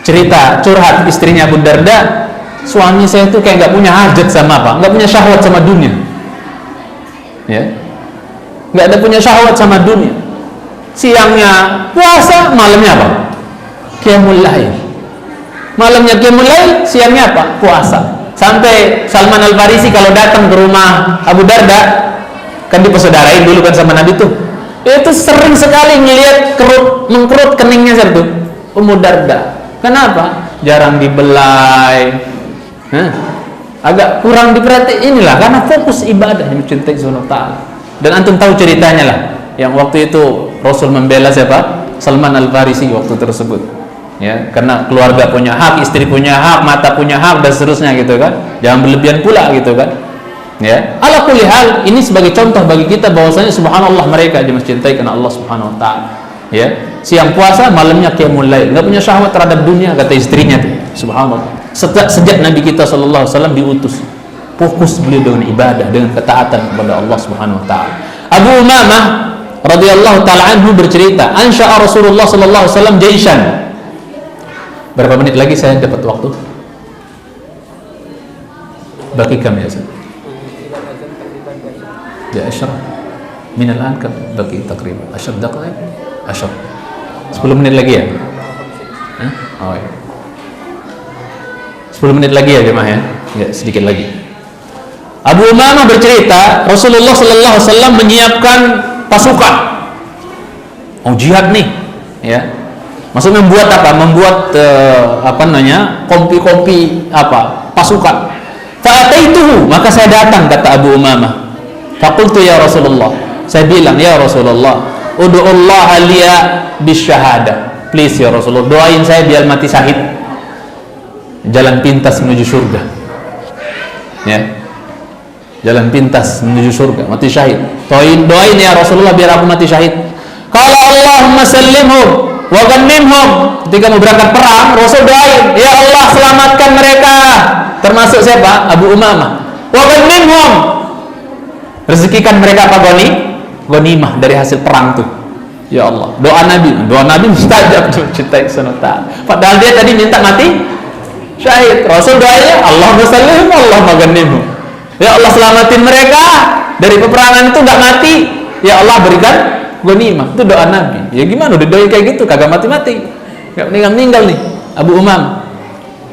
cerita curhat istrinya Abu Darda, suami saya itu kayak nggak punya hajat sama apa, nggak punya syahwat sama dunia, ya, nggak ada punya syahwat sama dunia. Siangnya puasa, malamnya apa? Qiyamul lail. Malamnya qiyamul lail, siangnya apa? Puasa. Sampai Salman Al-Farisi kalau datang ke rumah Abu Darda, kan dipersaudarain dulu kan sama Nabi tuh, itu sering sekali ngelihat mengkerut keningnya siapa tuh? Abu Darda. Kenapa? Jarang dibelai, agak kurang diperhatiin, inilah karena fokus ibadah yang mencintai Subhanahu wa ta'ala. Dan antum tahu ceritanya lah, yang waktu itu Rasul membela siapa? Salman Al-Farisi waktu tersebut. ya, karena keluarga punya hak, istri punya hak, mata punya hak, dan seterusnya gitu kan. Jangan berlebihan pula gitu kan, ya. Ala kulli hal, ini sebagai contoh bagi kita bahwasanya subhanallah mereka aja mencintai karena Allah Subhanahu wa taala, ya. Siang puasa, malamnya qiyamul lail, enggak punya syahwat terhadap dunia, kata istrinya tuh. Subhanallah. Sejak Nabi kita sallallahu alaihi wasallam diutus, fokus beliau dengan ibadah, dengan ketaatan kepada Allah Subhanahu wa taala. Abu Umamah radhiyallahu taala anhu bercerita, ansya'a Rasulullah sallallahu alaihi wasallam jaishan. Berapa menit lagi saya dapat waktu? Bagi kami ya, ya asyar min al-an kam bagi takriban 10 daqaiq 10 menit lagi ya. Oh ya, 10 menit lagi ya jemaah ya. Ya, sedikit lagi. Abu Umamah bercerita, Rasulullah sallallahu alaihi wasallam menyiapkan pasukan. Oh, jihad nih, ya. Maksudnya membuat apa? Membuat kompi-kompi pasukan. Fa'ataituhu, maka saya datang, kata Abu Umamah. Faqultu ya Rasulullah, saya bilang ya Rasulullah, ud'ullaha liya bisyahada. Please ya Rasulullah, doain saya biar mati syahid. Jalan pintas menuju surga. Ya. Jalan pintas menuju surga, mati syahid. Doain ya Rasulullah biar aku mati syahid. Kalau Allahumma sallimhum wa ghanimhum, ketika mau berangkat perang, Rasul doain, ya Allah selamatkan mereka. Termasuk siapa? Abu Umamah. Wa ghanimhum, rezekikan mereka apa? Ghanimah dari hasil perang tuh. Ya Allah, doa Nabi mustajab tuh, cintai sunata. Padahal dia tadi minta mati syahid. Rasul doanya Allahumma sallimhum Allahumma ghanimhum. Ya Allah selamatin mereka dari peperangan itu nggak mati. Ya Allah berikan ghanimah. Itu doa Nabi. Ya gimana udah doa kayak gitu kagak mati-mati. Enggak meninggal nih Abu Umam.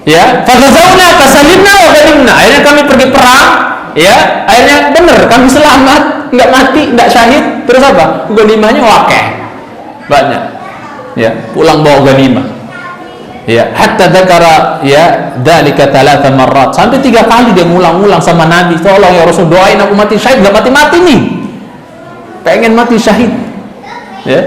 Ya, faghazawna fasalimna wa ghanimna. Akhirnya kami pergi perang, ya, akhirnya benar kami selamat, enggak mati, enggak syahid. Terus apa? Ghanimahnya wakeh. Banyak. Ya, pulang bawa ghanimah. Ya, hatta dzakara ya dzalika 3 marrat. Sampai 3 kali dia ngulang-ulang sama Nabi, "Tolong ya Rasul, doain aku mati syahid, enggak mati-mati nih. Pengen mati syahid." Ya.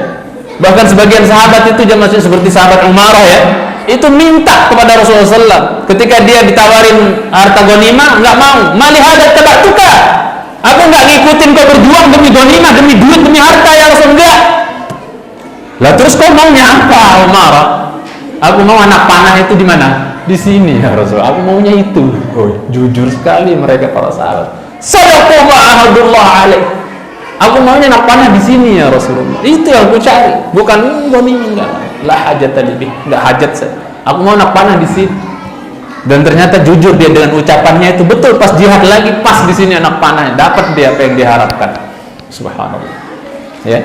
Bahkan sebagian sahabat itu dia masih seperti sahabat Umarah ya. Itu minta kepada Rasulullah SAW ketika dia ditawarin harta ghanimah, enggak mau. Mali hadat tabatuka. Aku enggak ngikutin kau berjuang demi ghanimah, demi duit, demi harta ya Rasul, enggak. Lah terus kau maunya apa Umarah? Aku mau anak panah itu di mana? Di sini ya Rasul. Aku maunya itu. Oh, jujur sekali mereka para sahabat. Sadaqu ma'ahadullah alaih. Aku maunya anak panah di sini ya Rasulullah. Itu yang aku cari, bukan ghanimah, enggak. La hajat lebih, enggak hajat saya. Aku mau anak panah di sini. Dan ternyata jujur dia dengan ucapannya itu betul, pas jihad lagi pas di sini anak panahnya, dapat dia apa yang diharapkan. Subhanallah. Ya.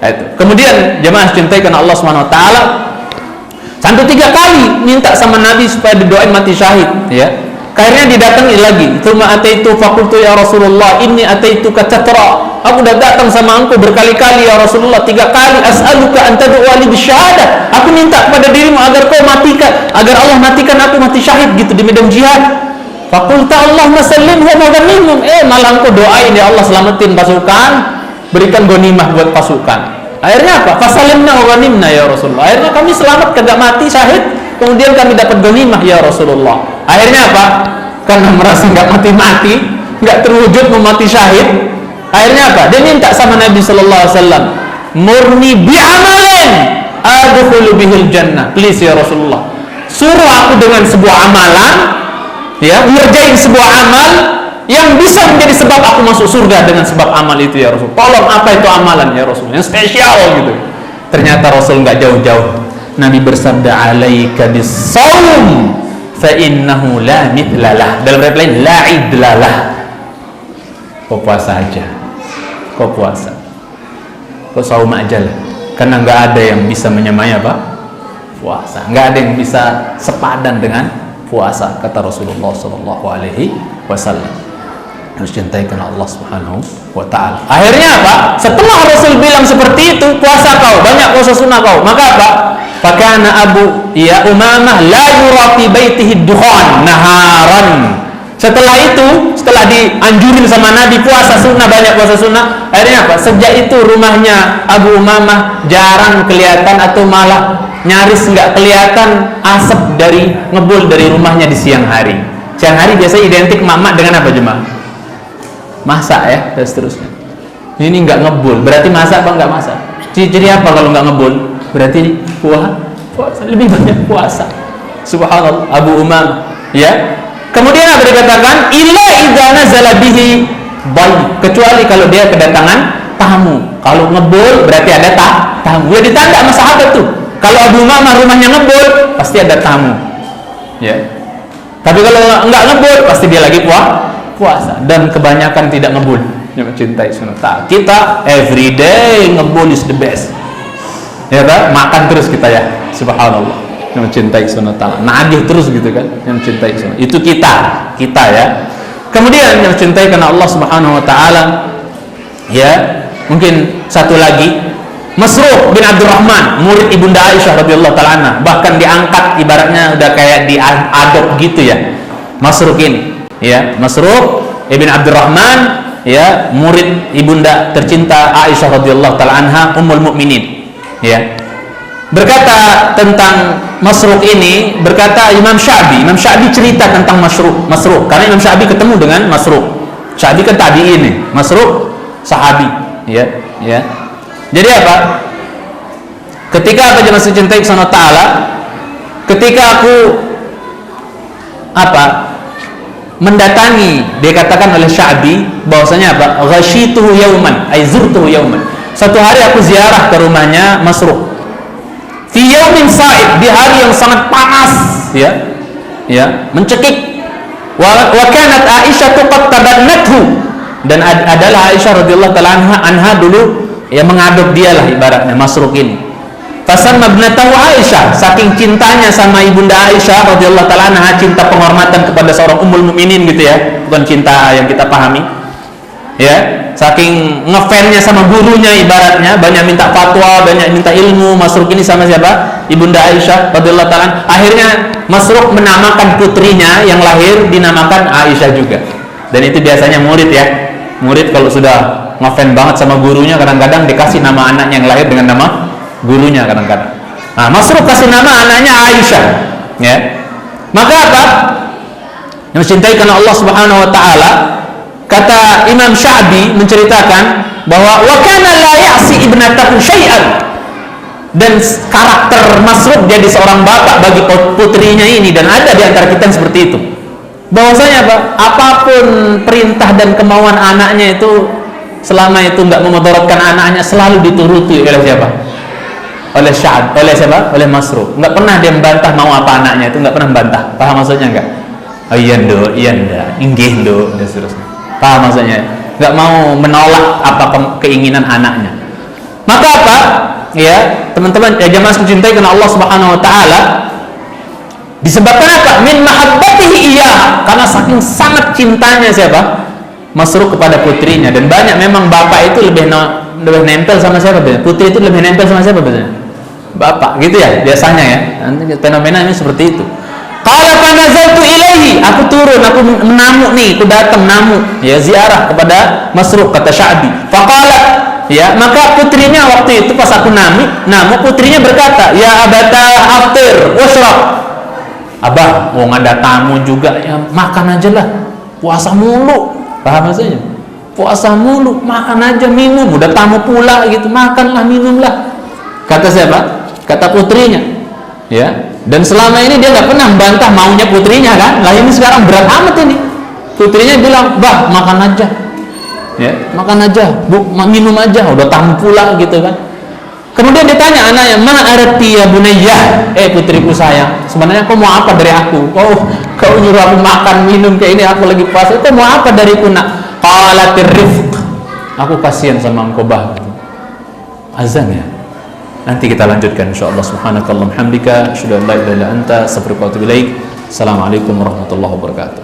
Itu. Kemudian jemaah cintai karena Allah Subhanahu wa taala sampai 3 kali minta sama Nabi supaya didoain mati syahid, ya. Akhirnya didatangi lagi. Tsumma ataitu faqultu ya Rasulullah inni ataituka tatra. Aku udah datang sama engkau berkali-kali ya Rasulullah, 3 kali. As'aluka an tad'u li bisyahadah. Aku minta kepada dirimu agar kau matikan, agar Allah matikan aku mati syahid gitu di medan jihad. Faqulta Allahumma sallimhum wa ghanimhum. Malah engkau doain ya Allah selamatin pasukan, berikan ghanimah buat pasukan. Akhirnya apa? Fasalimna wa ghanimna ya Rasulullah. Akhirnya kami selamat, kagak mati syahid, kemudian kami dapat ghanimah ya Rasulullah. Akhirnya apa? Karena merasa nggak mati-mati, nggak terwujud memati syahid. Akhirnya apa? Dia minta sama Nabi sallallahu alaihi wasallam, "Murni bi'amalin adkhulu bihil jannah." Please ya Rasulullah, suruh aku dengan sebuah amalan, ya, ngerjain sebuah amal yang bisa menjadi sebab aku masuk surga dengan sebab amal itu ya Rasul. Tolong apa itu amalan ya Rasul? Yang spesial gitu. Ternyata Rasul nggak jauh-jauh. Nabi bersabda, "Alaika bis-shaum fa innahu la mithlalah." Dalam riwayat lain, la idlalah. Kau puasa aja. Kau puasa. Kau saum aja lah. Karena nggak ada yang bisa menyamai apa? Puasa. Nggak ada yang bisa sepadan dengan puasa, kata Rasulullah sallallahu alaihi wasallam. Harus cintai karena Allah Subhanahu wa taala. Akhirnya apa? Setelah Rasul bilang seperti itu, puasa kau, banyak puasa sunnah kau. Maka apa? Fakana Abu ya Umamah la yura fi baitihi dukhan naharan. Setelah itu, setelah dianjurin sama Nabi puasa sunnah, banyak puasa sunnah, akhirnya apa? Sejak itu rumahnya Abu Umamah jarang kelihatan atau malah nyaris nggak kelihatan asap dari ngebul dari rumahnya di siang hari. Siang hari biasanya identik mamak dengan apa cuma? Masak ya, dan seterusnya. Ini nggak ngebul, berarti masak apa nggak masak? Ciri apa kalau nggak ngebul? Berarti puasa lebih banyak puasa. Subhanallah, Abu Umamah, ya. Kemudian apa dikatakan? Illa idza nazala bihi bayi, kecuali kalau dia kedatangan tamu. Kalau ngebul berarti ada tamu. Ya ditanda sama sahabat tuh. Kalau Abu Umamah rumahnya ngebul, pasti ada tamu. Ya. Tapi kalau enggak ngebul, pasti dia lagi puasa. Dan kebanyakan tidak ngebul. Yang mencintai sunnah. Kita everyday ngebul is the best. Ya kan? Makan terus kita ya. Subhanallah. Yang mencintai sunnah ta'ala, nagih terus gitu kan, yang mencintai sunnah. Itu kita ya. Kemudian yang mencintai karena Allah Subhanahu wa taala, ya. Mungkin satu lagi, Masruq bin Abdurrahman, murid Ibunda Aisyah radhiyallahu taala anha, bahkan diangkat ibaratnya udah kayak diadop gitu ya. Masruq ini, ya, Masruq ibn Abdurrahman, ya, murid Ibunda tercinta Aisyah radhiyallahu taala anha, ummul mukminin, ya. Berkata tentang Masruq ini, berkata Imam Sya'bi cerita tentang Masruq karena Imam Sya'bi ketemu dengan Masruq. Sya'bi kan tabi'in nih, Masruq sahabi, ya. Jadi apa? Ketika apa jemaah cintai kepada Ta'ala, ketika aku mendatangi, dia katakan oleh Sya'bi bahwasanya apa? Ghashituhu yauman, ay zurtuhu yauman. Suatu hari aku ziarah ke rumahnya Masruq. Fi yaumin sa'id, di hari yang sangat panas, ya, mencekik. Wa kanat Aisyah qad tabannathu, dan adalah Aisyah radhiyallahu taala anha dulu yang mengadop dialah ibaratnya Masruq ini. Fasamma ibnatahu Aisyah, saking cintanya sama ibunda Aisyah radhiyallahu taala anha, cinta penghormatan kepada seorang ummul mukminin gitu ya, bukan cinta yang kita pahami. Ya, saking ngefansnya sama gurunya ibaratnya, banyak minta fatwa, banyak minta ilmu. Masruq ini sama siapa? Ibunda Aisyah radhiyallahu taala. Akhirnya Masruq menamakan putrinya yang lahir dinamakan Aisyah juga. Dan itu biasanya murid ya. Murid kalau sudah ngefans banget sama gurunya, kadang-kadang dikasih nama anaknya yang lahir dengan nama gurunya kadang-kadang. Nah, Masruq kasih nama anaknya Aisyah, ya. Maka apa? Yang mencintai karena Allah Subhanahu wa taala, kata Imam Sya'bi menceritakan bahwa wa kana la ya'si ibnatahu syai'an, dan karakter Masruq jadi seorang bapak bagi putrinya ini, dan ada di antara kita yang seperti itu. Bahwasanya apa? Apapun perintah dan kemauan anaknya itu, selama itu enggak memudaratkan anaknya, selalu dituruti oleh siapa? Oleh Sya'b, oleh siapa? Oleh Masruq. Enggak pernah dia membantah mau apa anaknya itu, enggak pernah membantah. Paham maksudnya enggak? Oh iya ndo, inggih ndo, dan seterusnya. Paham maksudnya? Nggak mau menolak apa keinginan anaknya. Maka apa? Ya, teman-teman, ya jemaah mencintai karena Allah Subhanahu wa taala, disebabkan apa? Min mahabbatihi iya, karena saking sangat cintanya siapa? Masruq kepada putrinya. Dan banyak memang bapak itu lebih nempel sama siapa biasanya? Putri itu lebih nempel sama siapa biasanya? Bapak, gitu ya biasanya ya. Nanti fenomena ini seperti itu. Qala fa nazaltu ilaihi, aku turun, aku menamu nih, aku datang namu, ya, ziarah kepada Masruq, kata Sya'bi. Faqala, ya, maka putrinya waktu itu pas aku namu putrinya berkata, ya abata aftir washrab. Abah, mau ada tamu juga, ya makan aja lah, puasa mulu. Paham maksudnya? Puasa mulu, makan aja, minum, udah tamu pula gitu, makanlah, minumlah. Kata siapa? Kata putrinya, ya. Dan selama ini dia nggak pernah membantah maunya putrinya kan. Lah ini sekarang berat amat ini. Putrinya bilang, bah makan aja, ya, makan aja, bu, minum aja, udah tamu pula gitu kan. Kemudian ditanya anaknya, ma arati ya bunayya, putriku sayang, sebenarnya kau mau apa dari aku? Kau nyuruh aku makan minum kayak ini, aku lagi puasa, kau mau apa dariku nak? Qalatir rifq, aku kasihan sama engkau bah. Azan ya. Nanti kita lanjutkan insyaallah. Subhanakallahumma hamdika asyhadu an la ilaha illa anta astaghfiruka wa atubu ilaik. Assalamualaikum warahmatullahi wabarakatuh.